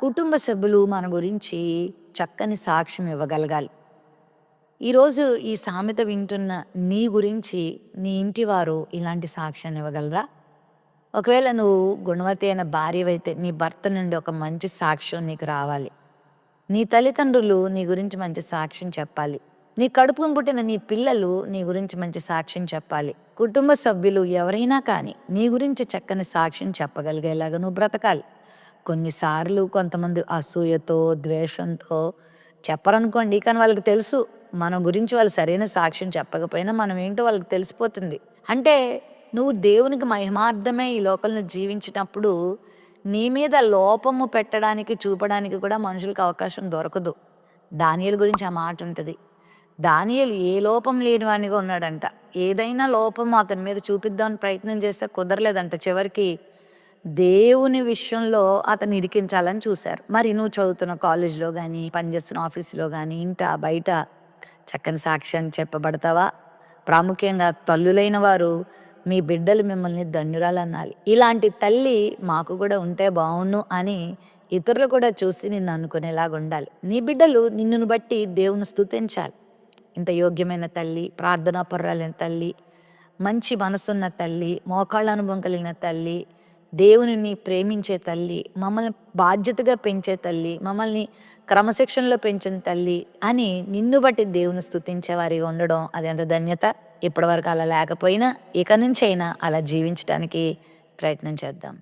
కుటుంబ సభ్యులు మన గురించి చక్కని సాక్ష్యం ఇవ్వగలగాలి. ఈరోజు ఈ సామెత వింటున్న నీ గురించి నీ ఇంటి వారు ఇలాంటి సాక్ష్యాన్ని ఇవ్వగలరా? ఒకవేళ నువ్వు గుణవతి అయిన భార్యవైతే నీ భర్త నుండి ఒక మంచి సాక్ష్యం నీకు రావాలి. నీ తల్లిదండ్రులు నీ గురించి మంచి సాక్ష్యం చెప్పాలి. నీ కడుపున పుట్టిన నీ పిల్లలు నీ గురించి మంచి సాక్ష్యం చెప్పాలి. కుటుంబ సభ్యులు ఎవరైనా కానీ నీ గురించి చక్కని సాక్ష్యం చెప్పగలిగేలాగా నువ్వు బ్రతకాలి. కొన్నిసార్లు కొంతమంది అసూయతో, ద్వేషంతో చెప్పరనుకోండి. కానీ వాళ్ళకి తెలుసు మన గురించి వాళ్ళు సరైన సాక్ష్యం చెప్పకపోయినా మనం ఏంటో వాళ్ళకి తెలిసిపోతుంది. అంటే నువ్వు దేవునికి మహిమార్థమై ఈ లోకంలో జీవించినప్పుడు నీ మీద లోపము పెట్టడానికి, చూపడానికి కూడా మనుషులకు అవకాశం దొరకదు. దానియేలు గురించి ఆ మాట ఉంటది. దానియేలు ఏ లోపం లేని వానిగా ఉన్నాడంట. ఏదైనా లోపం అతని మీద చూపిద్దామని ప్రయత్నం చేస్తే కుదరలేదంట. చివరికి దేవుని విషయంలో అతన్ని ఇరికించాలని చూశారు. మరి నువ్వు చదువుతున్న కాలేజ్‌లో గానీ, పనిచేస్తున్న ఆఫీస్‌లో గానీ, ఇంట, బయట చక్కని సాక్ష్యాన్ని చెప్పబడతావా? ప్రాముఖ్యంగా తల్లులైన వారు మీ బిడ్డలు మిమ్మల్ని ధన్యురాలనాలి. ఇలాంటి తల్లి మాకు కూడా ఉంటే బావున్ను అని ఇతరులు కూడా చూసి నిన్ను అనుకునేలాగుండాలి. నీ బిడ్డలు నిన్నును బట్టి దేవుని స్తుతించాలి. ఇంత యోగ్యమైన తల్లి, ప్రార్థనాపరురాలైన తల్లి, మంచి మనసున్న తల్లి, మోకాళ్ళ అనుభవం కలిగిన తల్లి, దేవునిని ప్రేమించే తల్లి, మమ్మల్ని బాధ్యతగా పెంచే తల్లి, మమ్మల్ని క్రమశిక్షణలో పెంచిన తల్లి అని నిన్ను బట్టి దేవుని స్తుతించే వారిగా ఉండడం అది ఎంత ధన్యత. ఇప్పటివరకు అలా లేకపోయినా ఇక నుంచైనా అలా జీవించడానికి ప్రయత్నం చేద్దాం.